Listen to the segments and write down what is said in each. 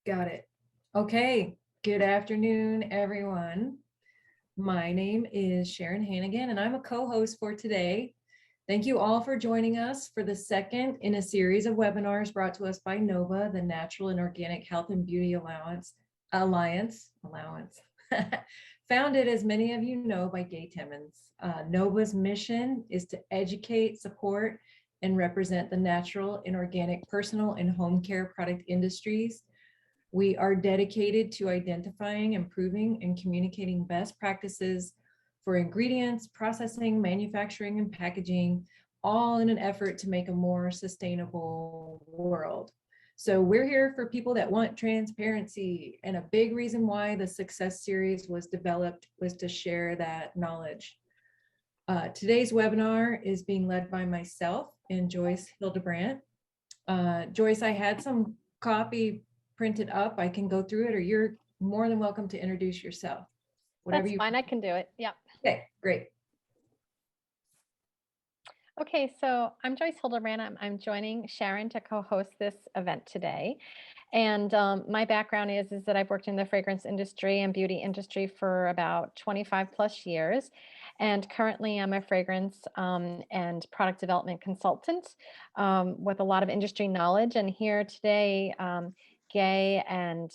Got it. Okay. Good afternoon, everyone. My name is Sharon Hannigan, and I'm a co-host for today. Thank you all for joining us for the second in a series of webinars brought to us by NOHBA, the Natural and Organic Health and Beauty Alliance. Founded, as many of you know, by Gay Timmons. NOHBA's mission is to educate, support, and represent the natural and organic personal and home care product industries. We are dedicated to identifying, improving, and communicating best practices for ingredients, processing, manufacturing, and packaging, all in an effort to make a more sustainable world. So we're here for people that want transparency, and a big reason why the Success Series was developed was to share that knowledge. Today's webinar is being led by myself and Joyce Hildebrandt. Joyce, I had some copy printed up. I can go through it, or you're more than welcome to introduce yourself. Whatever. That's fine. I can do it. Yep. Okay, great. Okay, so I'm Joyce Hildrebrand. I'm joining Sharon to co-host this event today. And my background is that I've worked in the fragrance industry and beauty industry for about 25 plus years. And currently I'm a fragrance and product development consultant with a lot of industry knowledge. And here today, Gay and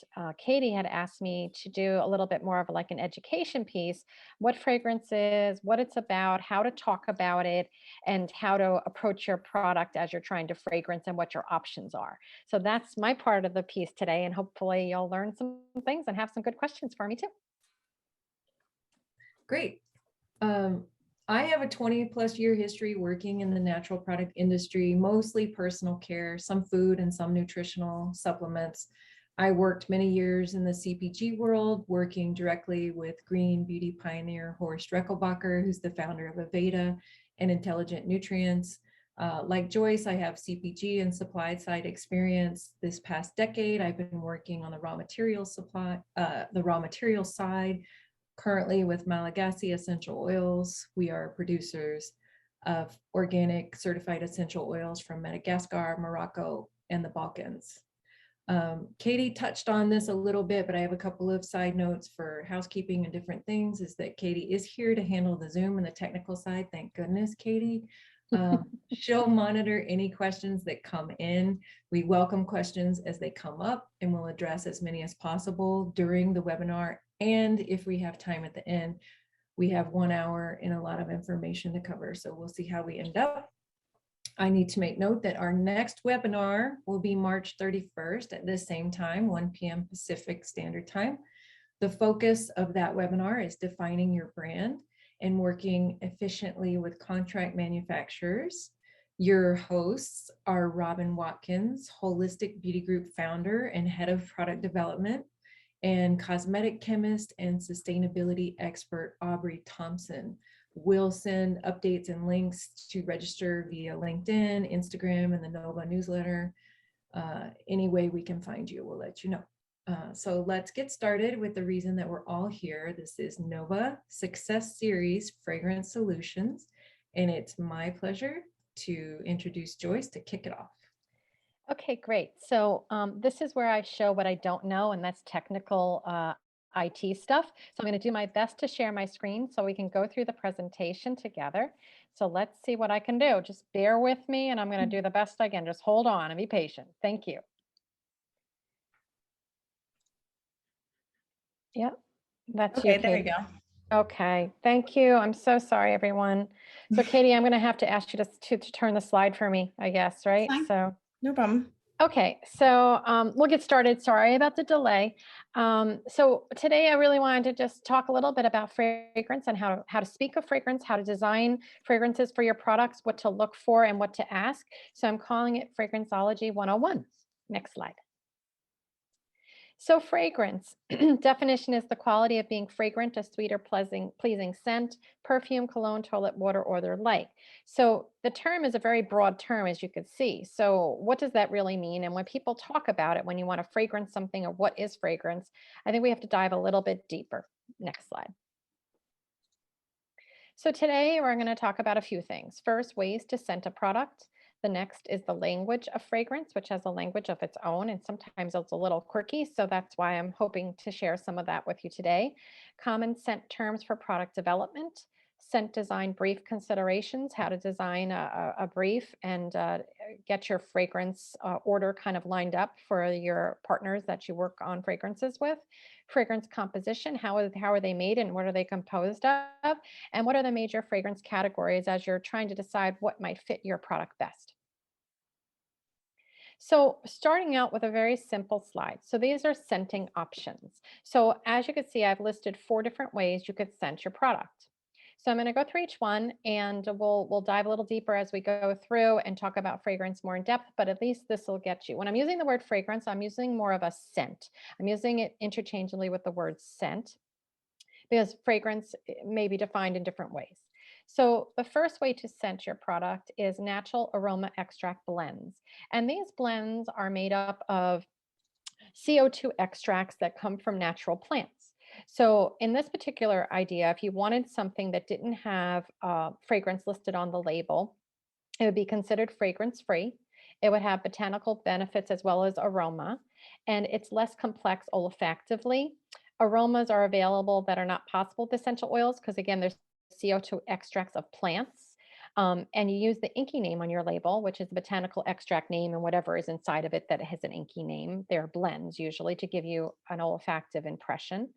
Katie had asked me to do a little bit more of like an education piece, what fragrance is, what it's about, how to talk about it, and how to approach your product as you're trying to fragrance and what your options are. So that's my part of the piece today, and hopefully you'll learn some things and have some good questions for me too. Great. I have a 20 plus year history working in the natural product industry, mostly personal care, some food and some nutritional supplements. I worked many years in the CPG world, working directly with green beauty pioneer Horst Reckelbacher, who's the founder of Aveda and Intelligent Nutrients. Like Joyce, I have CPG and supply side experience. This past decade, I've been working on the raw material side. Currently with Malagassi essential oils, we are producers of organic certified essential oils from Madagascar, Morocco, and the Balkans. Katie touched on this a little bit, but I have a couple of side notes for housekeeping and different things, is that Katie is here to handle the Zoom and the technical side. Thank goodness, Katie. She'll monitor any questions that come in. We welcome questions as they come up, and we'll address as many as possible during the webinar. And if we have time at the end, we have 1 hour and a lot of information to cover. So we'll see how we end up. I need to make note that our next webinar will be March 31st at the same time, 1 p.m. Pacific Standard Time. The focus of that webinar is defining your brand and working efficiently with contract manufacturers. Your hosts are Robin Watkins, Holistic Beauty Group founder and head of product development, and cosmetic chemist and sustainability expert Aubrey Thompson. We'll send updates and links to register via LinkedIn, Instagram, and the NOHBA newsletter. Any way we can find you, we'll let you know. So let's get started with the reason that we're all here. This is NOHBA Success Series Fragrance Solutions, and it's my pleasure to introduce Joyce to kick it off. Okay, great. So this is where I show what I don't know, and that's technical IT stuff. So I'm going to do my best to share my screen so we can go through the presentation together. So let's see what I can do. Just bear with me, and I'm going to do the best I can. Just hold on and be patient. Thank you. Yep, that's okay, you, there Katie. you go. Okay, thank you. I'm so sorry, everyone. So Katie, I'm going to have to ask you to turn the slide for me, I guess, right? So no problem. Okay, so we'll get started. Sorry about the delay. So today I really wanted to just talk a little bit about fragrance and how to speak of fragrance, how to design fragrances for your products, what to look for and what to ask. So I'm calling it Fragranceology 101. Next slide. So fragrance, definition is the quality of being fragrant, a sweet or pleasing scent, perfume, cologne, toilet water, or their like. So the term is a very broad term, as you could see. So what does that really mean? And when people talk about it, when you want to fragrance something or what is fragrance, I think we have to dive a little bit deeper. Next slide. So today we're going to talk about a few things. First, ways to scent a product. The next is the language of fragrance, which has a language of its own, and sometimes it's a little quirky. So that's why I'm hoping to share some of that with you today. Common scent terms for product development, scent design brief considerations, how to design a brief and get your fragrance order kind of lined up for your partners that you work on fragrances with. Fragrance composition, how are they made and what are they composed of? And what are the major fragrance categories as you're trying to decide what might fit your product best? So starting out with a very simple slide. So these are scenting options. So as you can see, I've listed 4 different ways you could scent your product. So I'm going to go through each one and we'll dive a little deeper as we go through and talk about fragrance more in depth, but at least this will get you. When I'm using the word fragrance, I'm using more of a scent. I'm using it interchangeably with the word scent because fragrance may be defined in different ways. So the first way to scent your product is natural aroma extract blends. And these blends are made up of CO2 extracts that come from natural plants. So in this particular idea, if you wanted something that didn't have fragrance listed on the label, it would be considered fragrance free. It would have botanical benefits as well as aroma, and it's less complex olfactively. Aromas are available that are not possible with essential oils because, again, there's CO2 extracts of plants. And you use the inky name on your label, which is the botanical extract name and whatever is inside of it that has an inky name. They're blends usually to give you an olfactive impression.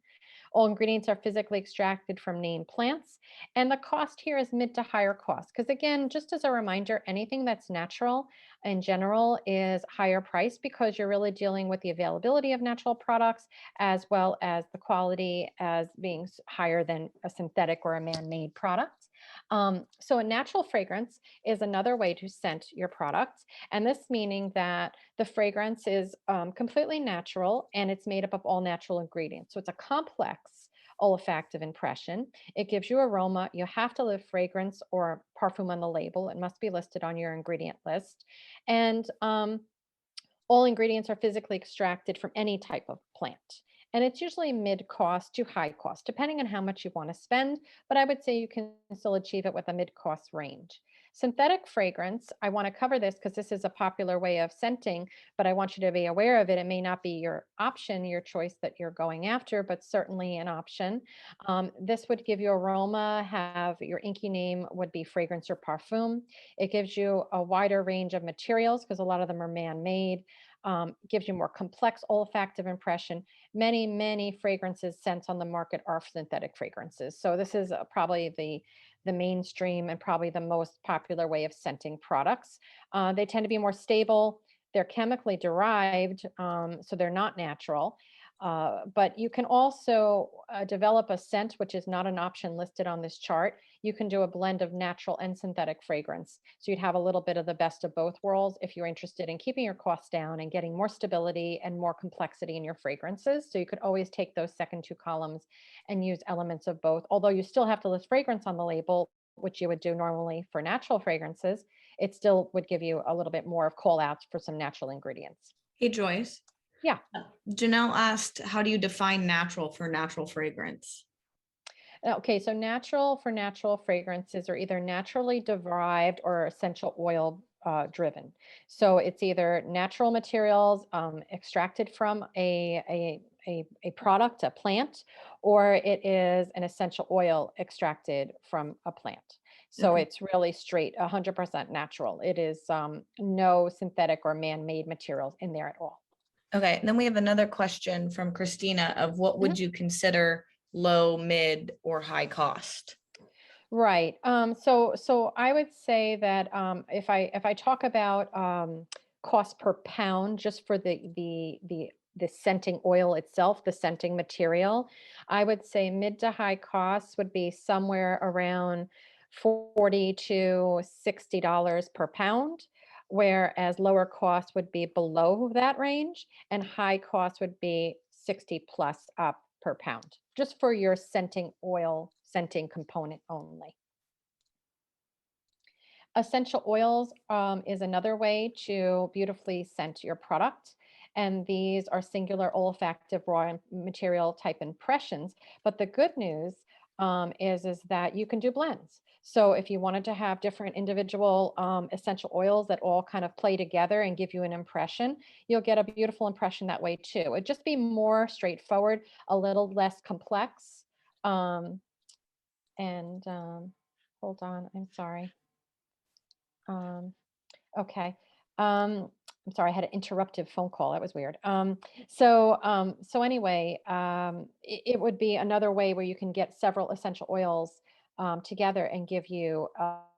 All ingredients are physically extracted from named plants. And the cost here is mid to higher cost. Because again, just as a reminder, anything that's natural in general is higher price because you're really dealing with the availability of natural products as well as the quality as being higher than a synthetic or a man-made product. So a natural fragrance is another way to scent your products. And this meaning that the fragrance is completely natural and it's made up of all natural ingredients. So it's a complex olfactive impression. It gives you aroma. You have to leave fragrance or perfume on the label. It must be listed on your ingredient list. And all ingredients are physically extracted from any type of plant. And it's usually mid cost to high cost, depending on how much you want to spend. But I would say you can still achieve it with a mid cost range. Synthetic fragrance, I want to cover this because this is a popular way of scenting, but I want you to be aware of it. It may not be your option, your choice that you're going after, but certainly an option. This would give you aroma, have your inky name would be fragrance or parfum. It gives you a wider range of materials because a lot of them are man-made. Gives you more complex olfactive impression. Many fragrances scents on the market are synthetic fragrances. So this is probably the mainstream and probably the most popular way of scenting products. They tend to be more stable. They're chemically derived, so they're not natural. But you can also develop a scent, which is not an option listed on this chart. You can do a blend of natural and synthetic fragrance. So you'd have a little bit of the best of both worlds if you're interested in keeping your costs down and getting more stability and more complexity in your fragrances. So you could always take those second 2 columns and use elements of both. Although you still have to list fragrance on the label, which you would do normally for natural fragrances, it still would give you a little bit more of call outs for some natural ingredients. Hey, Joyce. Yeah. Janelle asked, how do you define natural for natural fragrance? Okay, so natural for natural fragrances are either naturally derived or essential oil driven. So it's either natural materials extracted from a product, a plant, or it is an essential oil extracted from a plant. So Okay. it's really straight, 100% natural. It is no synthetic or man-made materials in there at all. Okay, and then we have another question from Christina of what would you consider low, mid, or high cost? Right. So I would say that if I talk about cost per pound just for the scenting oil itself, the scenting material, I would say mid to high costs would be somewhere around $40 to $60 per pound, whereas lower cost would be below that range, and high cost would be 60 plus up per pound, just for your scenting oil scenting component only. Essential oils is another way to beautifully scent your product. And these are singular olfactive raw material type impressions. But the good news is that you can do blends. So if you wanted to have different individual essential oils that all kind of play together and give you an impression, you'll get a beautiful impression that way too. It'd just be more straightforward, a little less complex. And hold on, I'm sorry. Okay. I'm sorry, I had an interruptive phone call. That was weird. So anyway, it would be another way where you can get several essential oils together and give you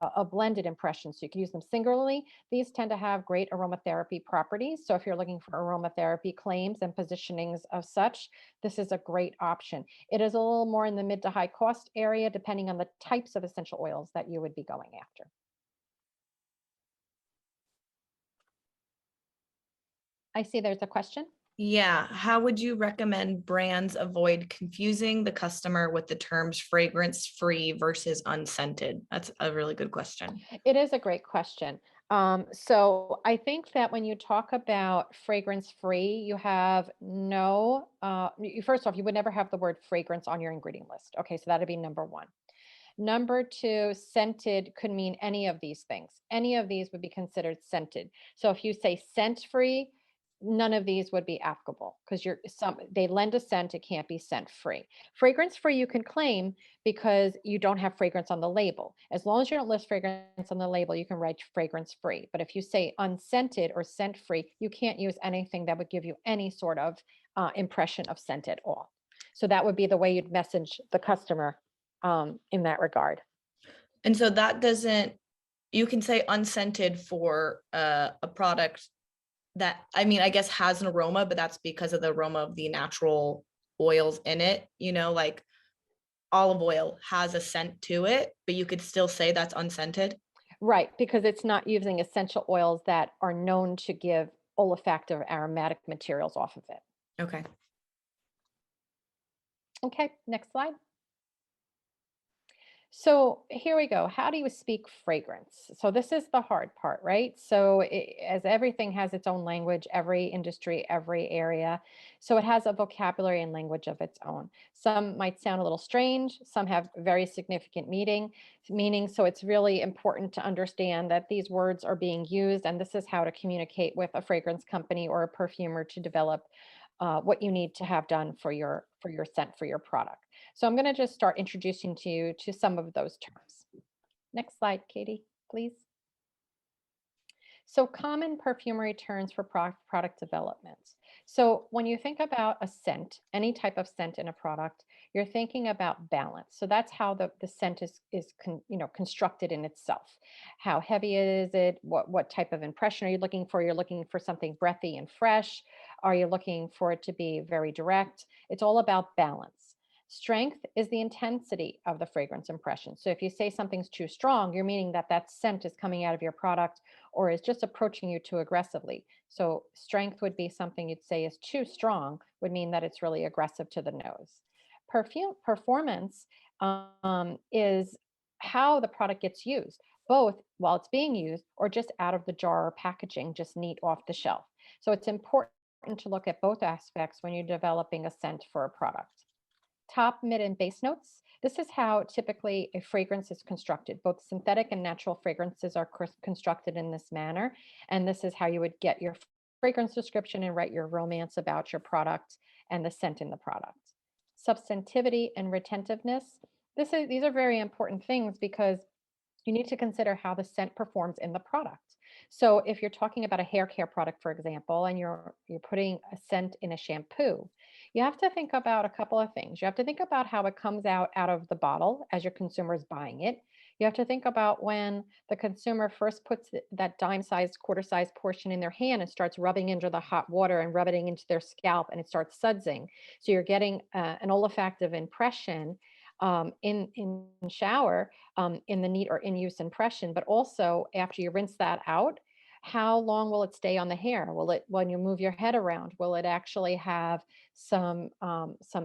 a blended impression. So you can use them singularly. These tend to have great aromatherapy properties. So if you're looking for aromatherapy claims and positionings of such, this is a great option. It is a little more in the mid to high cost area, depending on the types of essential oils that you would be going after. I see there's a question. Yeah. How would you recommend brands avoid confusing the customer with the terms fragrance free versus unscented? That's a really good question. It is a great question. So I think that when you talk about fragrance free, you have no, first off, you would never have the word fragrance on your ingredient list. Okay, so that'd be number one. Number two, scented could mean any of these things. Any of these would be considered scented. So if you say scent free, none of these would be applicable because they lend a scent, it can't be scent free. Fragrance free you can claim because you don't have fragrance on the label. As long as you don't list fragrance on the label, you can write fragrance free. But if you say unscented or scent free, you can't use anything that would give you any sort of impression of scent at all. So that would be the way you'd message the customer in that regard. And so that doesn't, you can say unscented for a product that, I mean, I guess has an aroma, but that's because of the aroma of the natural oils in it. You know, like olive oil has a scent to it, but you could still say that's unscented. Right, because it's not using essential oils that are known to give olfactive aromatic materials off of it. Okay. Okay, next slide. So here we go. How do you speak fragrance? So this is the hard part, right? So as everything has its own language, every industry, every area. So it has a vocabulary and language of its own. Some might sound a little strange. Some have very significant meaning. So it's really important to understand that these words are being used, and this is how to communicate with a fragrance company or a perfumer to develop what you need to have done for your scent for your product. So I'm going to just start introducing to you to some of those terms. Next slide, Katie, please. So common perfumery terms for product development. So when you think about a scent, any type of scent in a product, you're thinking about balance. So that's how the scent is constructed in itself. How heavy is it? What type of impression are you looking for? You're looking for something breathy and fresh. Are you looking for it to be very direct? It's all about balance. Strength is the intensity of the fragrance impression. So if you say something's too strong, you're meaning that that scent is coming out of your product or is just approaching you too aggressively. So strength would be something you'd say is too strong, would mean that it's really aggressive to the nose. Performance is how the product gets used, both while it's being used or just out of the jar or packaging, just neat off the shelf. So it's important to look at both aspects when you're developing a scent for a product. Top, mid, and base notes. This is how typically a fragrance is constructed. Both synthetic and natural fragrances are constructed in this manner. And this is how you would get your fragrance description and write your romance about your product and the scent in the product. Substantivity and retentiveness. These are very important things because you need to consider how the scent performs in the product. So if you're talking about a hair care product, for example, and you're putting a scent in a shampoo, you have to think about a couple of things. You have to think about how it comes out of the bottle as your consumer is buying it. You have to think about when the consumer first puts that dime-sized, quarter-sized portion in their hand and starts rubbing into the hot water and rubbing it into their scalp, and it starts sudsing. So you're getting an olfactive impression in shower, in the neat or in use impression, but also after you rinse that out, how long will it stay on the hair? Will it, when you move your head around, will it actually have some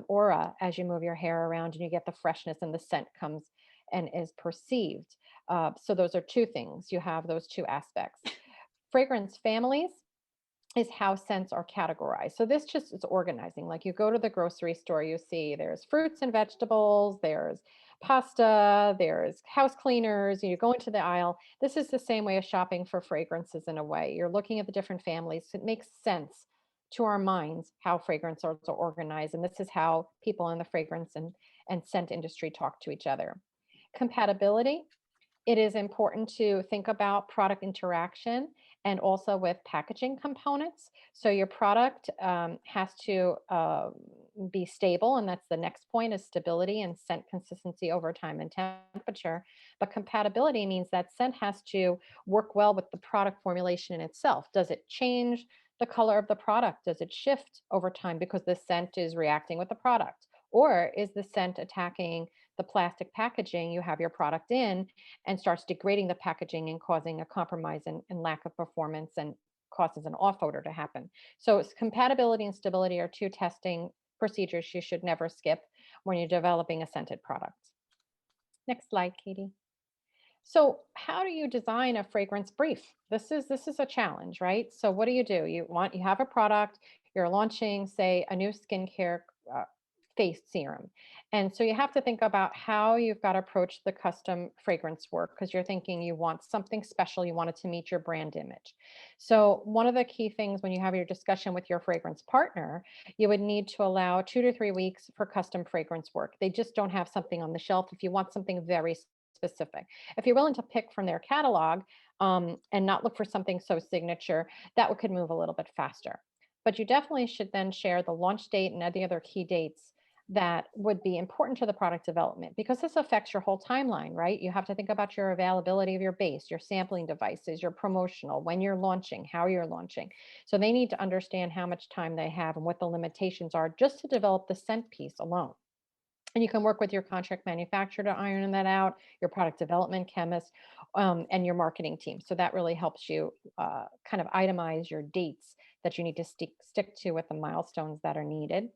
aura as you move your hair around and you get the freshness and the scent comes and is perceived? So those are two things. You have those two aspects. Fragrance families is how scents are categorized. So this just is organizing. Like you go to the grocery store, you see there's fruits and vegetables, there's pasta, there's house cleaners, you go into the aisle. This is the same way of shopping for fragrances in a way. You're looking at the different families. It makes sense to our minds how fragrances are organized. And this is how people in the fragrance and scent industry talk to each other. Compatibility. It is important to think about product interaction and also with packaging components. So your product has to be stable, and that's the next point is stability and scent consistency over time and temperature. But compatibility means that scent has to work well with the product formulation in itself. Does it change the color of the product? Does it shift over time because the scent is reacting with the product? Or is the scent attacking the plastic packaging you have your product in and starts degrading the packaging and causing a compromise and lack of performance and causes an off odor to happen? So compatibility and stability are two testing procedures you should never skip when you're developing a scented product. Next slide, Katie. So how do you design a fragrance brief? This is a challenge, right? So what do? You have a product, you're launching, say, a new skincare face serum. And so you have to think about how you've got to approach the custom fragrance work because you're thinking you want something special, you want it to meet your brand image. So one of the key things when you have your discussion with your fragrance partner, you would need to allow 2 to 3 weeks for custom fragrance work. They just don't have something on the shelf if you want something very specific. If you're willing to pick from their catalog and not look for something so signature, that could move a little bit faster. But you definitely should then share the launch date and the other key dates that would be important to the product development because this affects your whole timeline, right? You have to think about your availability of your base, your sampling devices, your promotional, when you're launching, how you're launching. So they need to understand how much time they have and what the limitations are just to develop the scent piece alone. And you can work with your contract manufacturer to iron that out, your product development chemist, and your marketing team. So that really helps you kind of itemize your dates that you need to stick to with the milestones that are needed.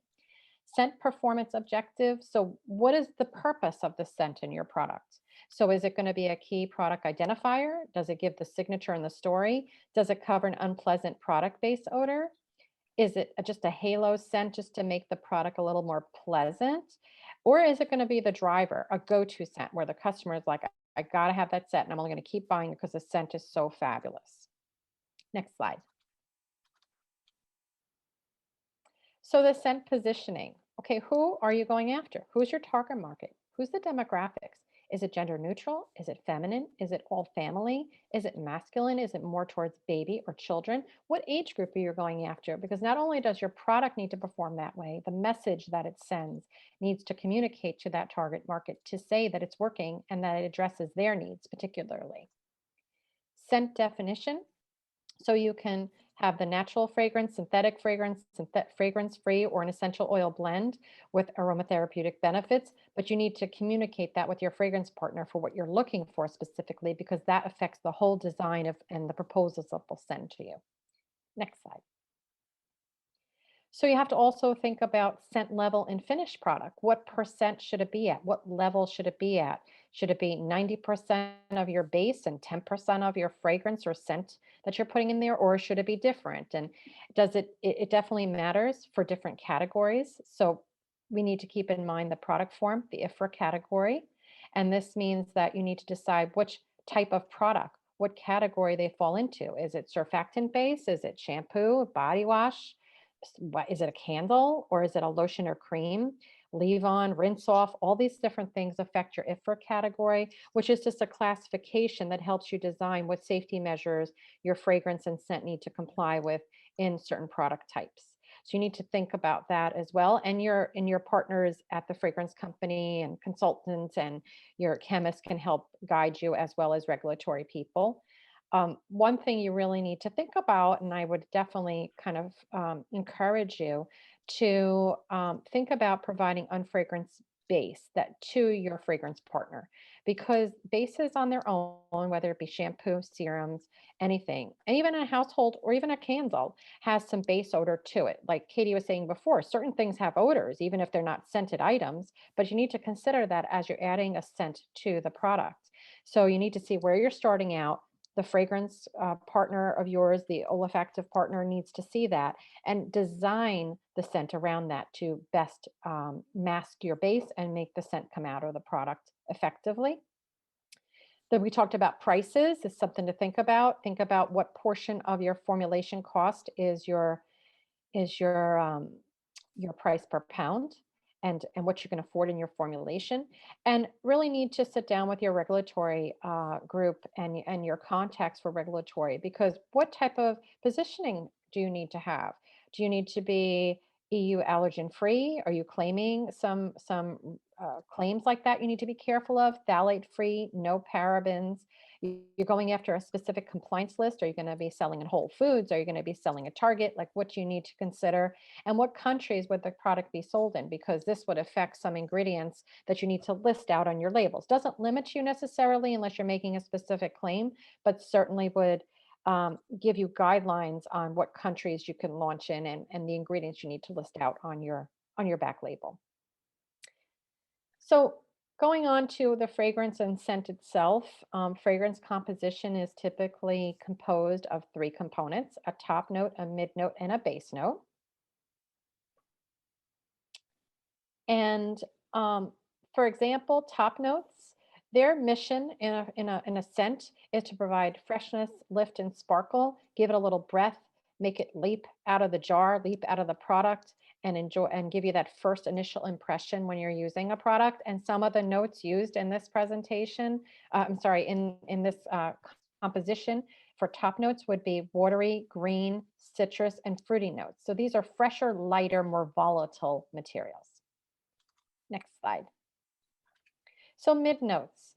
Scent performance objectives. So what is the purpose of the scent in your product? So is it going to be a key product identifier? Does it give the signature and the story? Does it cover an unpleasant product-based odor? Is it just a halo scent just to make the product a little more pleasant? Or is it going to be the driver, a go-to scent where the customer is like, I got to have that scent and I'm only going to keep buying it because the scent is so fabulous. Next slide. So the scent positioning. Okay, who are you going after? Who's your target market? Who's the demographics? Is it gender neutral? Is it feminine? Is it all family? Is it masculine? Is it more towards baby or children? What age group are you going after? Because not only does your product need to perform that way, the message that it sends needs to communicate to that target market to say that it's working and that it addresses their needs particularly. Scent definition. So you can have the natural fragrance, fragrance-free, or an essential oil blend with aromatherapeutic benefits, but you need to communicate that with your fragrance partner for what you're looking for specifically, because that affects the whole design of and the proposals that they'll send to you. Next slide. So you have to also think about scent level in finished product. What percent should it be at? What level should it be at? Should it be 90% of your base and 10% of your fragrance or scent that you're putting in there, or should it be different? And it definitely matters for different categories. So we need to keep in mind the product form, the IFRA category. And this means that you need to decide which type of product, what category they fall into. Is it surfactant base? Is it shampoo, body wash? What is it, a candle or is it a lotion or cream? Leave on, rinse off, all these different things affect your IFRA category, which is just a classification that helps you design what safety measures your fragrance and scent need to comply with in certain product types. So you need to think about that as well. And your partners at the fragrance company and consultants and your chemists can help guide you as well as regulatory people. One thing you really need to think about, and I would definitely kind of encourage you to think about providing unfragranced base that to your fragrance partner, because bases on their own, whether it be shampoo, serums, anything, and even a household or even a candle has some base odor to it. Like Katie was saying before, certain things have odors, even if they're not scented items, but you need to consider that as you're adding a scent to the product. So you need to see where you're starting out, the fragrance partner of yours, the olfactive partner, needs to see that and design the scent around that to best mask your base and make the scent come out of the product effectively. Then we talked about prices is something to think about. Think about what portion of your formulation cost is your price per pound, and what you can afford in your formulation, and really need to sit down with your regulatory group and your contacts for regulatory, because what type of positioning do you need to have? Do you need to be EU allergen free? Are you claiming some claims like that you need to be careful of? Phthalate free, no parabens. You're going after a specific compliance list. Are you going to be selling in Whole Foods? Are you going to be selling at Target? Like, what you need to consider, and what countries would the product be sold in? Because this would affect some ingredients that you need to list out on your labels. Doesn't limit you necessarily unless you're making a specific claim, but certainly would give you guidelines on what countries you can launch in, and the ingredients you need to list out on your back label. So going on to the fragrance and scent itself, fragrance composition is typically composed of three components: a top note, a mid note, and a base note. And for example, top notes, their mission in a scent is to provide freshness, lift, and sparkle, give it a little breath, make it leap out of the jar, leap out of the product, and enjoy and give you that first initial impression when you're using a product. And some of the notes used in this presentation, I'm sorry, in this composition for top notes would be watery, green, citrus, and fruity notes. So these are fresher, lighter, more volatile materials. Next slide. So mid notes.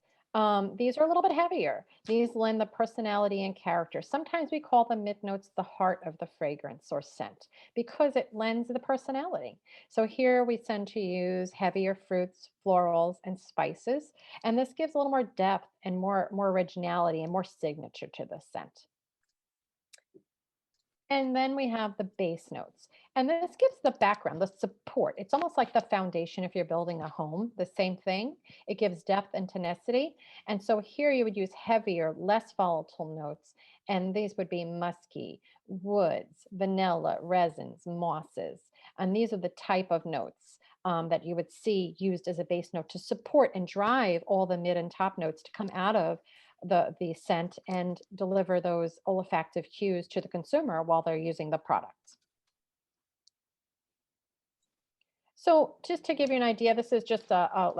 These are a little bit heavier. These lend the personality and character. Sometimes we call the mid notes the heart of the fragrance or scent because it lends the personality. So here we tend to use heavier fruits, florals, and spices. And this gives a little more depth and more originality and more signature to the scent. And then we have the base notes. And this gives the background, the support. It's almost like the foundation if you're building a home, the same thing. It gives depth and tenacity. And so here you would use heavier, less volatile notes. And these would be musky, woods, vanilla, resins, mosses. And these are the type of notes that you would see used as a base note to support and drive all the mid and top notes to come out of the scent and deliver those olfactive cues to the consumer while they're using the product. So just to give you an idea, this is just a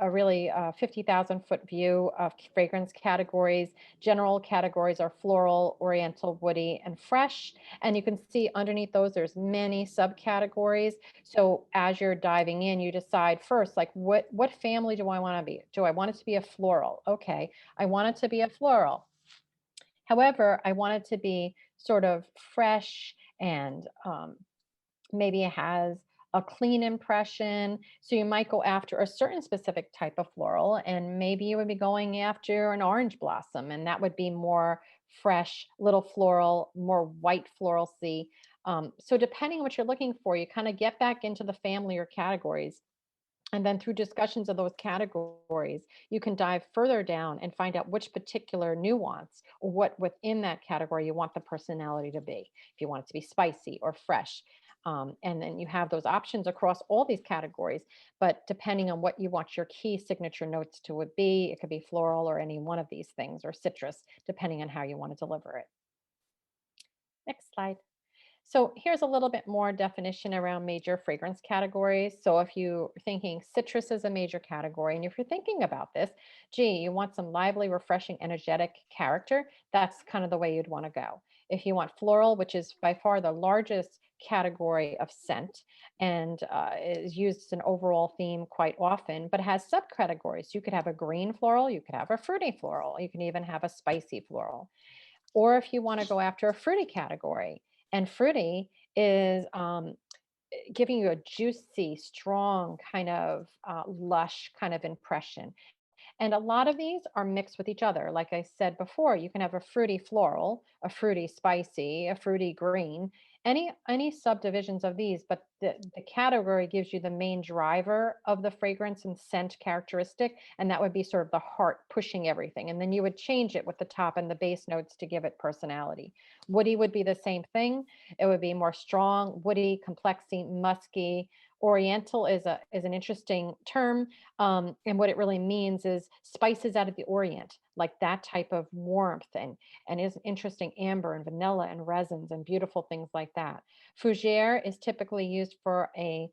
really 50,000-foot view of fragrance categories. General categories are floral, oriental, woody, and fresh. And you can see underneath those, there's many subcategories. So as you're diving in, you decide first, like what family do I want to be? Do I want it to be a floral? Okay, I want it to be a floral. However, I want it to be sort of fresh and maybe it has a clean impression. So you might go after a certain specific type of floral, and maybe you would be going after an orange blossom, and that would be more fresh, little floral, more white floralcy. So depending on what you're looking for, you kind of get back into the family or categories. And then through discussions of those categories, you can dive further down and find out which particular nuance or what within that category you want the personality to be. If you want it to be spicy or fresh. And then you have those options across all these categories. But depending on what you want your key signature notes to would be, it could be floral or any one of these things, or citrus, depending on how you want to deliver it. Next slide. So here's a little bit more definition around major fragrance categories. So if you're thinking citrus is a major category, and if you're thinking about this, gee, you want some lively, refreshing, energetic character, that's kind of the way you'd want to go. If you want floral, which is by far the largest category of scent and is used as an overall theme quite often, but has subcategories. You could have a green floral, you could have a fruity floral, you can even have a spicy floral. Or if you want to go after a fruity category, and fruity is giving you a juicy, strong, kind of lush kind of impression. And a lot of these are mixed with each other. Like I said before, you can have a fruity floral, a fruity spicy, a fruity green, any subdivisions of these, but the category gives you the main driver of the fragrance and scent characteristic, and that would be sort of the heart pushing everything. And then you would change it with the top and the base notes to give it personality. Woody would be the same thing. It would be more strong, woody, complexy, musky. Oriental is an interesting term, and what it really means is spices out of the Orient, like that type of warmth, and is interesting amber and vanilla and resins and beautiful things like that. Fougere is typically used for a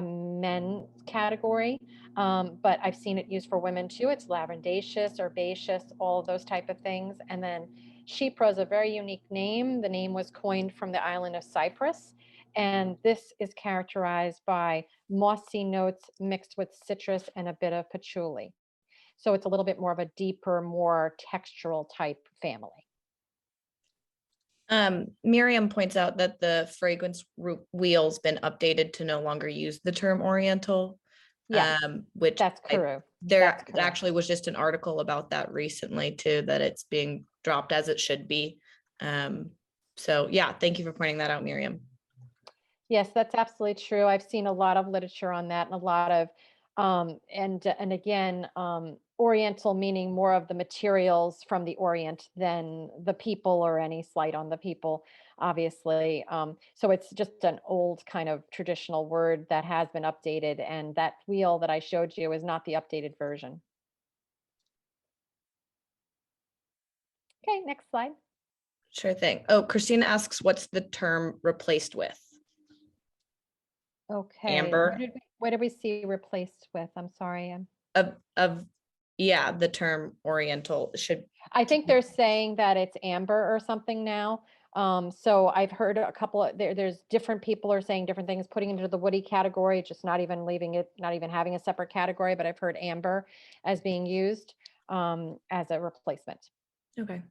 men's category, but I've seen it used for women too. It's lavendaceous, herbaceous, all of those type of things. And then Chypre is a very unique name. The name was coined from the island of Cyprus. And this is characterized by mossy notes mixed with citrus and a bit of patchouli. So it's a little bit more of a deeper, more textural type family. Miriam points out that the fragrance wheel's been updated to no longer use the term Oriental. Yeah, which that's true. There actually was just an article about that recently too, that it's being dropped as it should be. So yeah, thank you for pointing that out, Miriam. Yes, that's absolutely true. I've seen a lot of literature on that and a lot of, and again, Oriental meaning more of the materials from the Orient than the people or any slight on the people, obviously. So it's just an old kind of traditional word that has been updated, and that wheel that I showed you is not the updated version. Okay, next slide. Sure thing. Oh, Christina asks, what's the term replaced with? Okay. Amber. What did we see replaced with? I'm sorry. Yeah, the term Oriental should. I think they're saying that it's amber or something now. So I've heard a couple of there's different people are saying different things, putting into the woody category, just not even leaving it, not even having a separate category. But I've heard amber as being used as a replacement. Okay.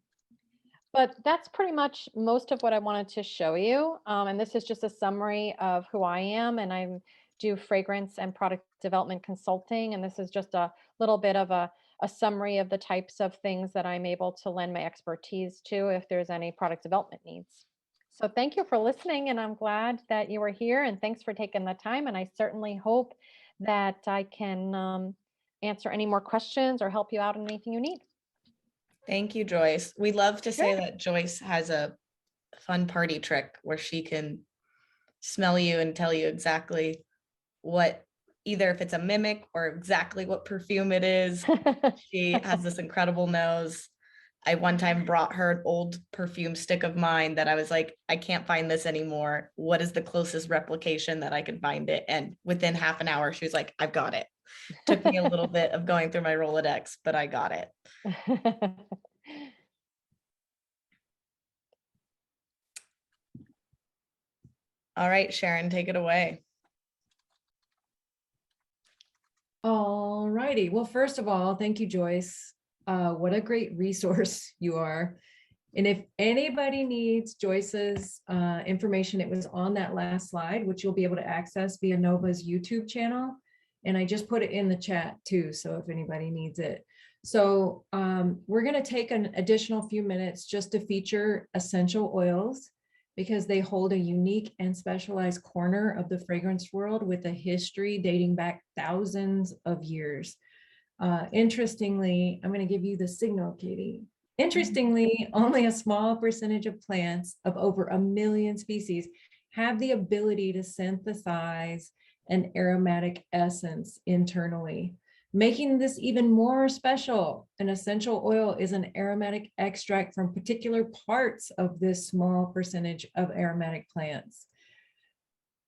But that's pretty much most of what I wanted to show you. And this is just a summary of who I am. And I do fragrance and product development consulting. And this is just a little bit of a summary of the types of things that I'm able to lend my expertise to if there's any product development needs. So thank you for listening. And I'm glad that you were here. And thanks for taking the time. And I certainly hope that I can answer any more questions or help you out on anything you need. Thank you, Joyce. We love to say that Joyce has a fun party trick where she can smell you and tell you exactly what, either if it's a mimic or exactly what perfume it is. She has this incredible nose. I one time brought her an old perfume stick of mine that I was like, I can't find this anymore. What is the closest replication that I can find it? And within half an hour, she was like, I've got it. Took me a little bit of going through my Rolodex, but I got it. All right, Sharon, take it away. All righty. Well, first of all, thank you, Joyce. What a great resource you are. And if anybody needs Joyce's information, it was on that last slide, which you'll be able to access via NOHBA's YouTube channel. And I just put it in the chat too, so if anybody needs it. So we're going to take an additional few minutes just to feature essential oils, because they hold a unique and specialized corner of the fragrance world with a history dating back thousands of years. Interestingly, I'm going to give you the signal, Katie. Interestingly, only a small percentage of plants of over 1 million species have the ability to synthesize an aromatic essence internally, making this even more special. An essential oil is an aromatic extract from particular parts of this small percentage of aromatic plants.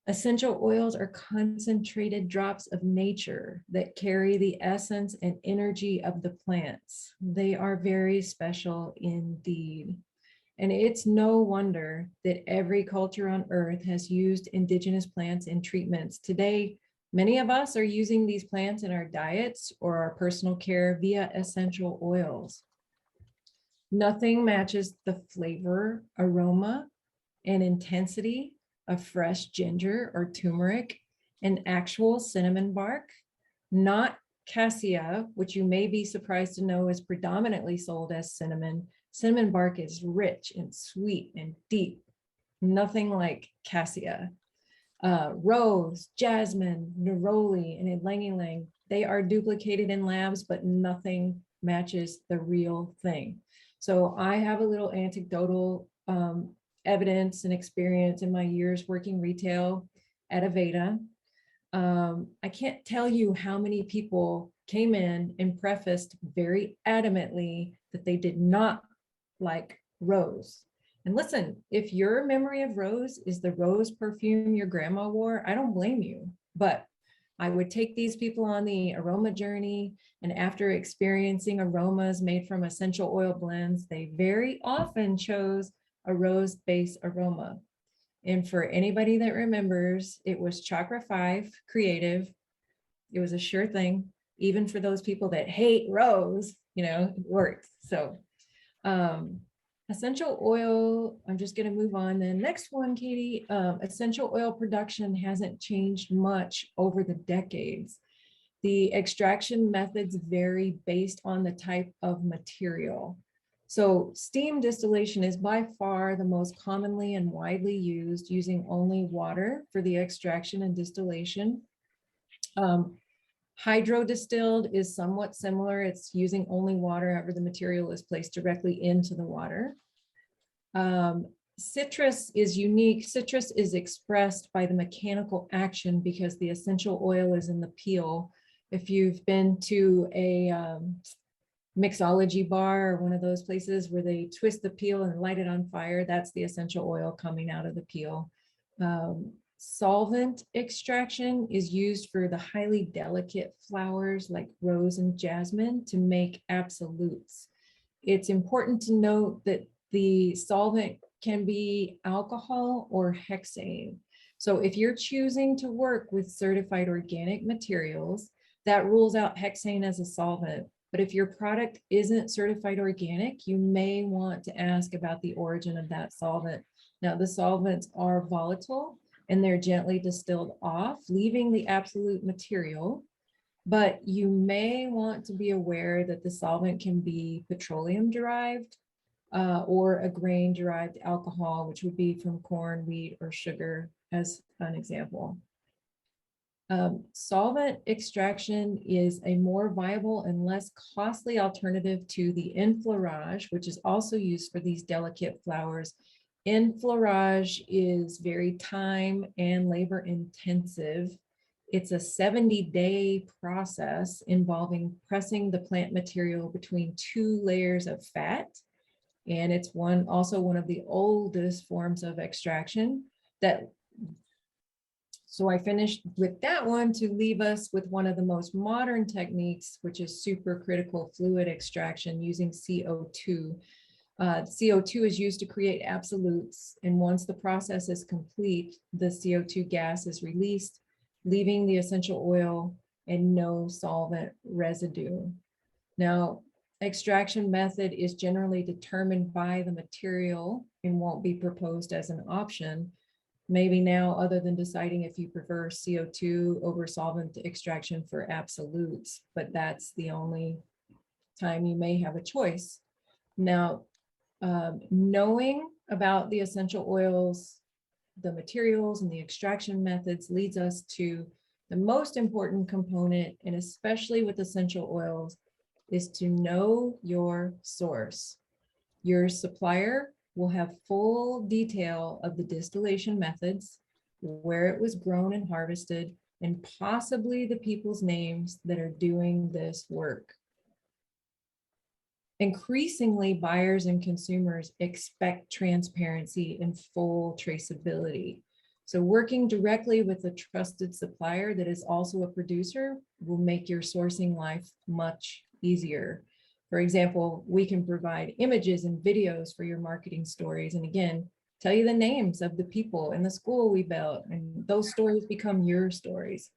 Essential oils are concentrated drops of nature that carry the essence and energy of the plants. They are very special indeed. And it's no wonder that every culture on earth has used indigenous plants in treatments. Today, many of us are using these plants in our diets or our personal care via essential oils. Nothing matches the flavor, aroma, and intensity of fresh ginger or turmeric and actual cinnamon bark, not cassia, which you may be surprised to know is predominantly sold as cinnamon. Cinnamon bark is rich and sweet and deep. nothing like cassia. Rose, jasmine, neroli, and ylang-ylang, they are duplicated in labs, but nothing matches the real thing. So I have a little anecdotal evidence and experience in my years working retail at Aveda. I can't tell you how many people came in and prefaced very adamantly that they did not like rose. And listen, if your memory of rose is the rose perfume your grandma wore, I don't blame you. But I would take these people on the aroma journey, and after experiencing aromas made from essential oil blends, they very often chose a rose-based aroma. And for anybody that remembers, it was Chakra 5 creative. It was a sure thing. Even for those people that hate rose, it works. So essential oil, I'm just going to move on. The next one, Katie, essential oil production hasn't changed much over the decades. The extraction methods vary based on the type of material. So steam distillation is by far the most commonly and widely used, using only water for the extraction and distillation. Hydrodistilled is somewhat similar. It's using only water, however the material is placed directly into the water. Citrus is unique. Citrus is expressed by the mechanical action because the essential oil is in the peel. If you've been to a mixology bar or one of those places where they twist the peel and light it on fire, that's the essential oil coming out of the peel. Solvent extraction is used for the highly delicate flowers like rose and jasmine to make absolutes. It's important to note that the solvent can be alcohol or hexane. So if you're choosing to work with certified organic materials, that rules out hexane as a solvent. But if your product isn't certified organic, you may want to ask about the origin of that solvent. Now, the solvents are volatile and they're gently distilled off, leaving the absolute material. But you may want to be aware that the solvent can be petroleum derived or a grain derived alcohol, which would be from corn, wheat, or sugar, as an example. Solvent extraction is a more viable and less costly alternative to the enfleurage, which is also used for these delicate flowers. Enfleurage is very time and labor intensive. It's a 70-day process involving pressing the plant material between 2 layers of fat. And it's also one of the oldest forms of extraction So I finished with that one to leave us with one of the most modern techniques, which is supercritical fluid extraction using CO2. CO2 is used to create absolutes, and once the process is complete, the CO2 gas is released, leaving the essential oil and no solvent residue. Now, extraction method is generally determined by the material and won't be proposed as an option. Maybe now, other than deciding if you prefer CO2 over solvent extraction for absolutes, but that's the only time you may have a choice. Now, knowing about the essential oils, the materials, and the extraction methods leads us to the most important component, and especially with essential oils, is to know your source. Your supplier will have full detail of the distillation methods, where it was grown and harvested, and possibly the people's names that are doing this work. Increasingly, buyers and consumers expect transparency and full traceability. So working directly with a trusted supplier that is also a producer will make your sourcing life much easier. For example, we can provide images and videos for your marketing stories. And again, tell you the names of the people in the school we built, and those stories become your stories.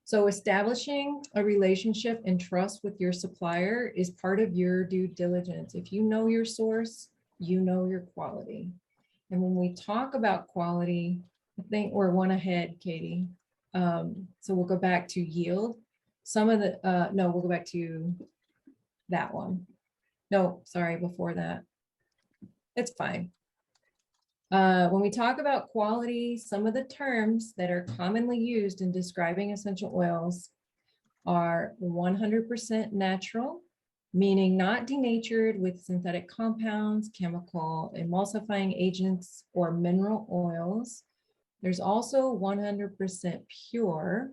So establishing a relationship and trust with your supplier is part of your due diligence. If you know your source, you know your quality. And when we talk about quality, I think we're one ahead, Katie. So we'll go back to yield. No, we'll go back to that one. No, sorry, before that. It's fine. When we talk about quality, some of the terms that are commonly used in describing essential oils are 100% natural, meaning not denatured with synthetic compounds, chemical emulsifying agents, or mineral oils. There's also 100% pure,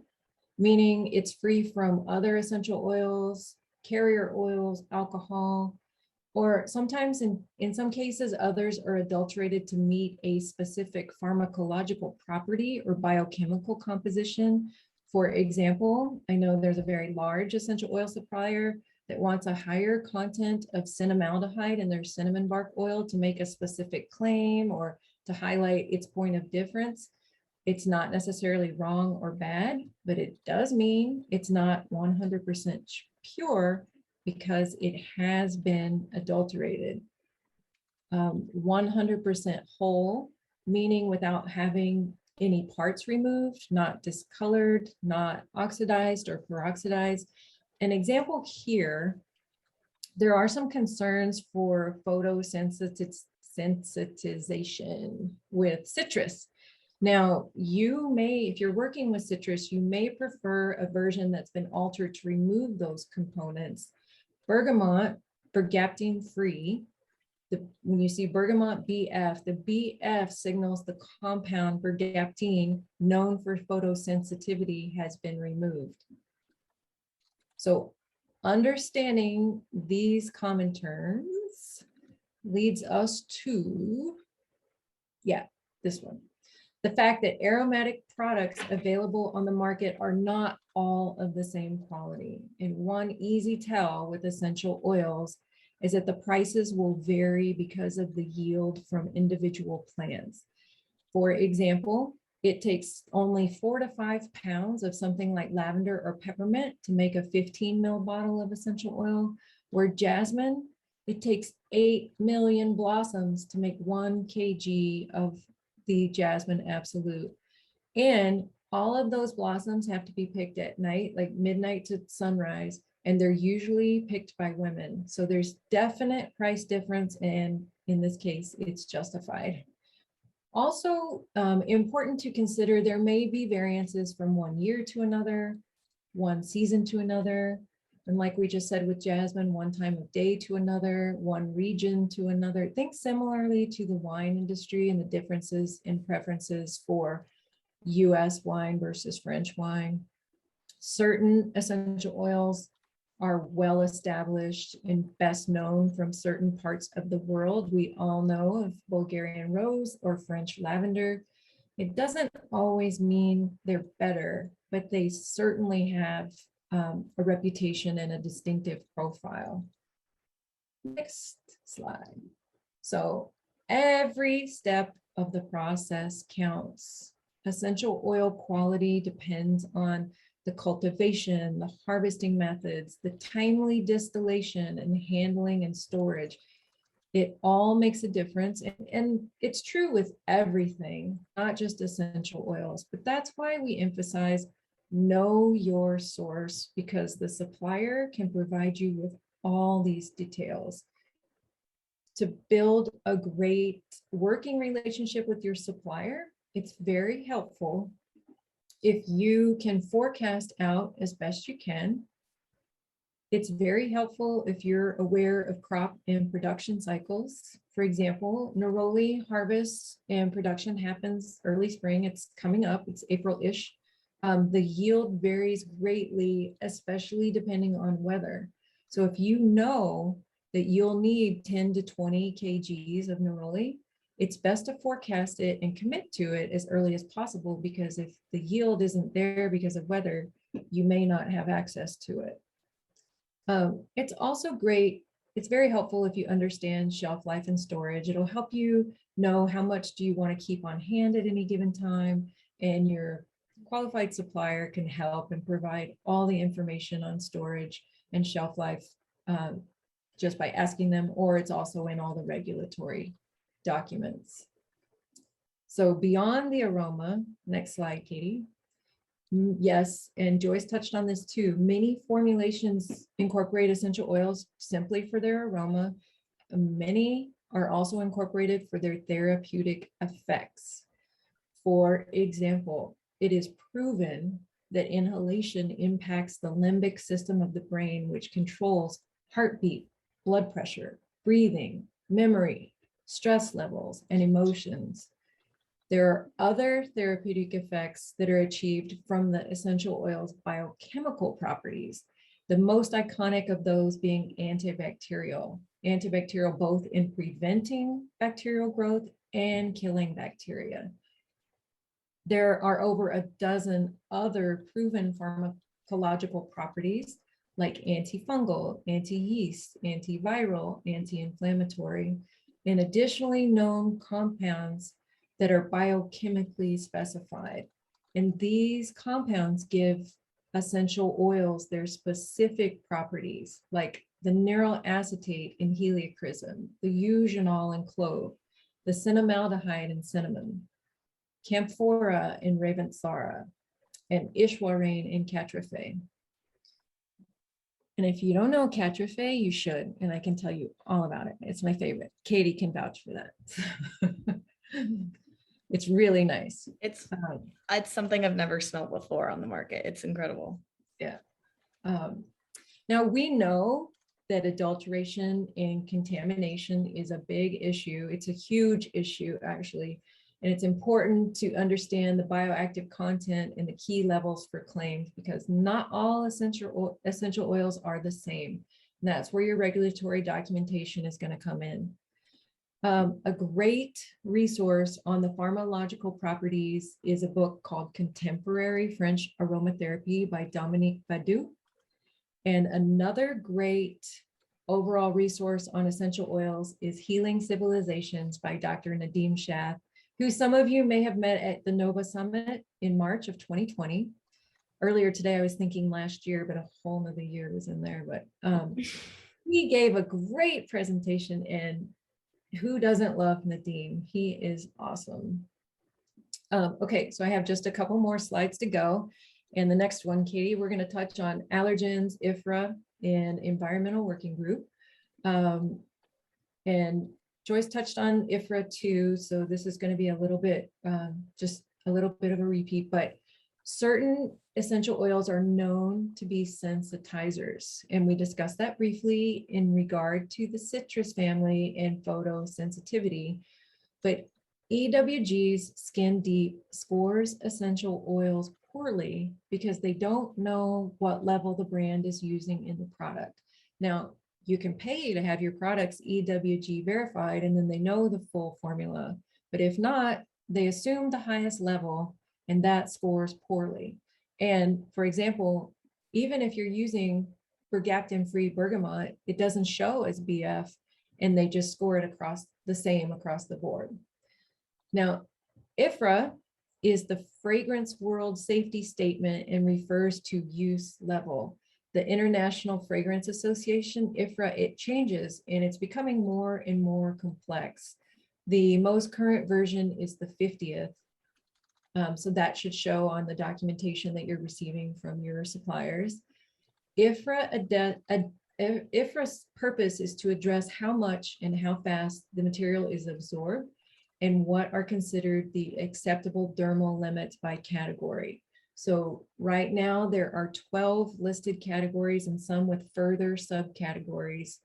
meaning it's free from other essential oils, carrier oils, alcohol, or sometimes in some cases, others are adulterated to meet a specific pharmacological property or biochemical composition. For example, I know there's a very large essential oil supplier that wants a higher content of cinnamaldehyde in their cinnamon bark oil to make a specific claim or to highlight its point of difference. It's not necessarily wrong or bad, but it does mean it's not 100% pure because it has been adulterated. 100% whole, meaning without having any parts removed, not discolored, not oxidized or peroxidized. An example here, there are some concerns for photosensitization with citrus. Now, you may, if you're working with citrus, you may prefer a version that's been altered to remove those components. Bergamot, bergaptine free. When you see bergamot BF, the BF signals the compound bergaptine, known for photosensitivity, has been removed. So understanding these common terms leads us to, this one. The fact that aromatic products available on the market are not all of the same quality. And one easy tell with essential oils is that the prices will vary because of the yield from individual plants. For example, it takes only 4 to 5 pounds of something like lavender or peppermint to make a 15 ml bottle of essential oil, where jasmine, it takes 8 million blossoms to make 1 kg of the jasmine absolute. And all of those blossoms have to be picked at night, like midnight to sunrise, and they're usually picked by women. So there's definite price difference, and in this case, it's justified. Also, important to consider, there may be variances from one year to another, one season to another, and like we just said with jasmine, one time of day to another, one region to another. Think similarly to the wine industry and the differences in preferences for US wine versus French wine. Certain essential oils are well established and best known from certain parts of the world. We all know of Bulgarian rose or French lavender. It doesn't always mean they're better, but they certainly have a reputation and a distinctive profile. Next slide. So every step of the process counts. Essential oil quality depends on the cultivation, the harvesting methods, the timely distillation and handling and storage. It all makes a difference. And it's true with everything, not just essential oils, but that's why we emphasize know your source, because the supplier can provide you with all these details. To build a great working relationship with your supplier, it's very helpful if you can forecast out as best you can. It's very helpful if you're aware of crop and production cycles. For example, neroli harvest and production happens early spring. It's coming up, it's April-ish. The yield varies greatly, especially depending on weather. So if you know that you'll need 10 to 20 kgs of neroli, it's best to forecast it and commit to it as early as possible, because if the yield isn't there because of weather, you may not have access to it. It's also great. It's very helpful if you understand shelf life and storage. It'll help you know how much do you want to keep on hand at any given time, and your qualified supplier can help and provide all the information on storage and shelf life just by asking them, or it's also in all the regulatory documents. So beyond the aroma, next slide, Katie. Yes, and Joyce touched on this too. Many formulations incorporate essential oils simply for their aroma. Many are also incorporated for their therapeutic effects. For example, it is proven that inhalation impacts the limbic system of the brain, which controls heartbeat, blood pressure, breathing, memory, stress levels, and emotions. There are other therapeutic effects that are achieved from the essential oil's biochemical properties, the most iconic of those being antibacterial. Antibacterial both in preventing bacterial growth and killing bacteria. There are over a dozen other proven pharmacological properties like antifungal, anti-yeast, antiviral, anti-inflammatory, and additionally known compounds that are biochemically specified. And these compounds give essential oils their specific properties, like the neural acetate in heliochrysum, the eugenol in clove, the cinnamaldehyde in cinnamon, camphora in ravensara, and ishwarane in catrafé. And if you don't know catrafé, you should, and I can tell you all about it. It's my favorite. Katie can vouch for that. It's really nice. It's something I've never smelled before on the market. It's incredible. Yeah. Now we know that adulteration and contamination is a big issue. It's a huge issue, actually. And it's important to understand the bioactive content and the key levels for claims, because not all essential oils are the same. And that's where your regulatory documentation is going to come in. A great resource on the pharmacological properties is a book called Contemporary French Aromatherapy by Dominique Badu. And another great overall resource on essential oils is Healing Civilizations by Dr. Nadim Shah, who some of you may have met at the NOHBA Summit in March of 2020. Earlier today, I was thinking last year, but a whole nother year was in there. But he gave a great presentation, and who doesn't love Nadim? He is awesome. Okay, so I have just a couple more slides to go. And the next one, Katie, we're going to touch on allergens, IFRA, and environmental working group. And Joyce touched on IFRA too, so this is going to be a little bit, just a little bit of a repeat, but certain essential oils are known to be sensitizers. And we discussed that briefly in regard to the citrus family and photosensitivity. But EWG's Skin Deep scores essential oils poorly because they don't know what level the brand is using in the product. Now, you can pay to have your products EWG verified, and then they know the full formula. But if not, they assume the highest level, and that scores poorly. And for example, even if you're using bergaptan-free bergamot, it doesn't show as BF, and they just score it across the board. Now, IFRA is the Fragrance World Safety Statement and refers to use level. The International Fragrance Association, IFRA, it changes, and it's becoming more and more complex. The most current version is the 50th. So that should show on the documentation that you're receiving from your suppliers. IFRA's purpose is to address how much and how fast the material is absorbed and what are considered the acceptable dermal limits by category. So right now there are 12 listed categories and some with further subcategories.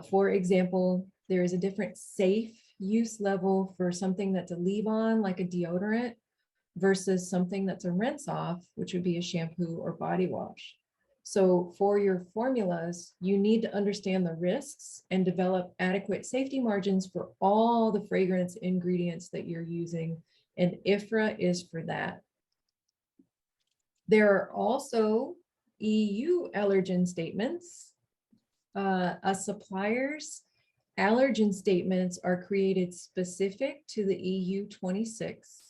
For example, there is a different safe use level for something that's a leave-on, like a deodorant, versus something that's a rinse off, which would be a shampoo or body wash. So for your formulas, you need to understand the risks and develop adequate safety margins for all the fragrance ingredients that you're using. And IFRA is for that. There are also EU allergen statements. A supplier's allergen statements are created specific to the EU 26.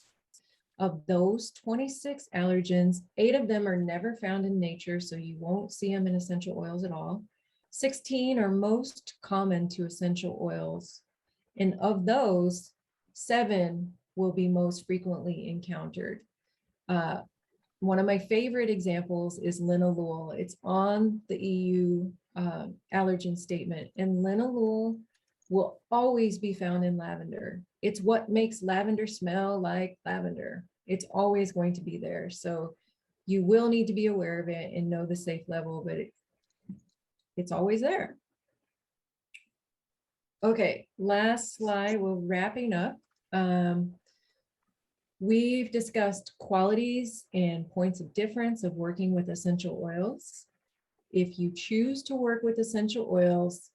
Of those 26 allergens, 8 of them are never found in nature, so you won't see them in essential oils at all. 16 are most common to essential oils. And of those, 7 will be most frequently encountered. One of my favorite examples is linalool. It's on the EU allergen statement. And linalool will always be found in lavender. It's what makes lavender smell like lavender. It's always going to be there. So you will need to be aware of it and know the safe level, but it's always there. Okay, last slide, we're wrapping up. We've discussed qualities and points of difference of working with essential oils. If you choose to work with essential oils,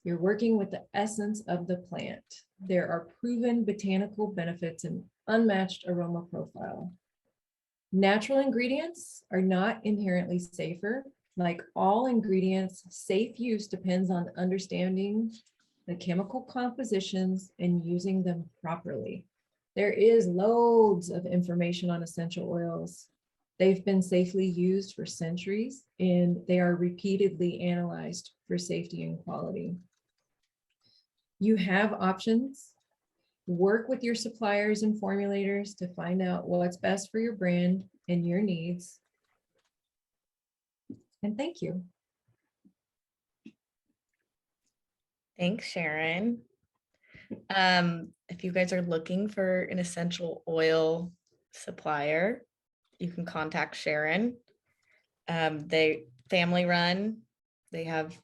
you're working with the essence of the plant. There are proven botanical benefits and unmatched aroma profile. Natural ingredients are not inherently safer. Like all ingredients, safe use depends on understanding the chemical compositions and using them properly. There is loads of information on essential oils. They've been safely used for centuries and they are repeatedly analyzed for safety and quality. You have options. Work with your suppliers and formulators to find out what's best for your brand and your needs. And thank you. Thanks, Sharon. If you guys are looking for an essential oil supplier, you can contact Sharon. They family run. They have,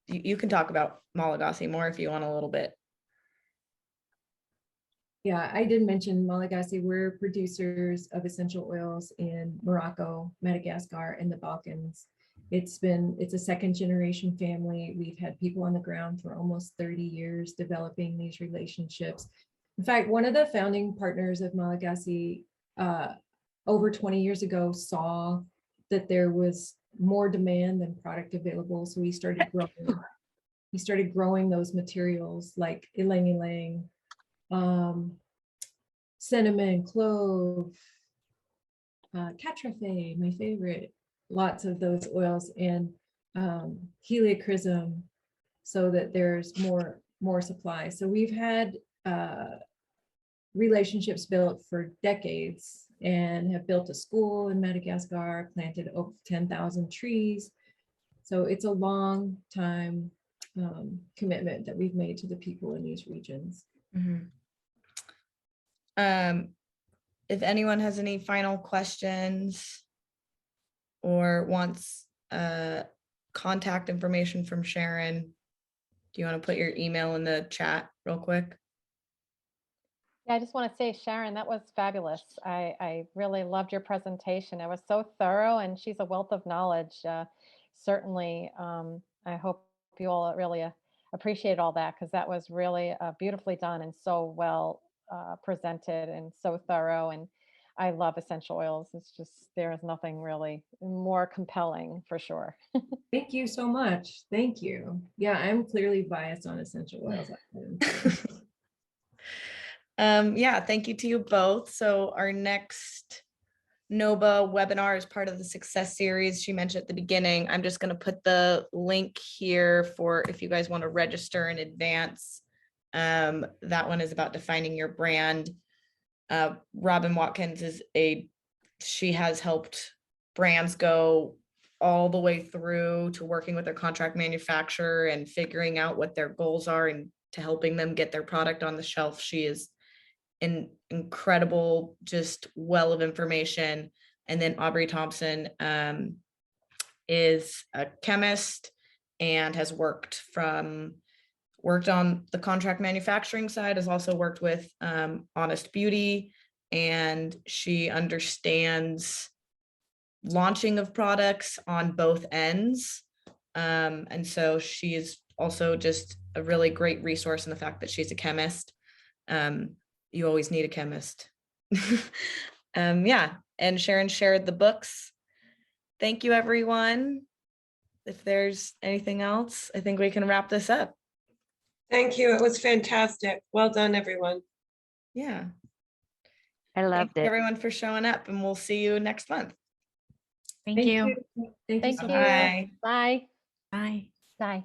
you can talk about Malagasy more if you want a little bit. Yeah, I did mention Malagasy. We're producers of essential oils in Morocco, Madagascar, and the Balkans. It's a second generation family. We've had people on the ground for almost 30 years developing these relationships. In fact, one of the founding partners of Malagasy over 20 years ago saw that there was more demand than product available. So he started growing those materials like ylang ylang, cinnamon, clove, catrafe, my favorite, lots of those oils, and heliochrysum, so that there's more supply. So we've had relationships built for decades and have built a school in Madagascar, planted over 10,000 trees. So it's a long time commitment that we've made to the people in these regions. Mm-hmm. If anyone has any final questions or wants contact information from Sharon, do you want to put your email in the chat real quick? Yeah, I just want to say, Sharon, that was fabulous. I really loved your presentation. It was so thorough and she's a wealth of knowledge. Certainly, I hope you all really appreciate all that, because that was really beautifully done and so well presented and so thorough. And I love essential oils. It's just, there is nothing really more compelling, for sure. Thank you so much. Thank you. Yeah, I'm clearly biased on essential oils. Yeah, thank you to you both. So our next NOHBA webinar is part of the success series she mentioned at the beginning. I'm just going to put the link here for if you guys want to register in advance. That one is about defining your brand. Robin Watkins she has helped brands go all the way through to working with their contract manufacturer and figuring out what their goals are and to helping them get their product on the shelf. She is an incredible, just well of information. And then Aubrey Thompson is a chemist and has worked on the contract manufacturing side, has also worked with Honest Beauty, and she understands launching of products on both ends. And so she is also just a really great resource in the fact that she's a chemist. You always need a chemist. Yeah, and Sharon shared the books. Thank you, everyone. If there's anything else, I think we can wrap this up. Thank you. It was fantastic. Well done, everyone. Yeah. I loved it. Everyone for showing up, and we'll see you next month. Thank you. Thank you so much. Bye. Bye. Bye. Bye.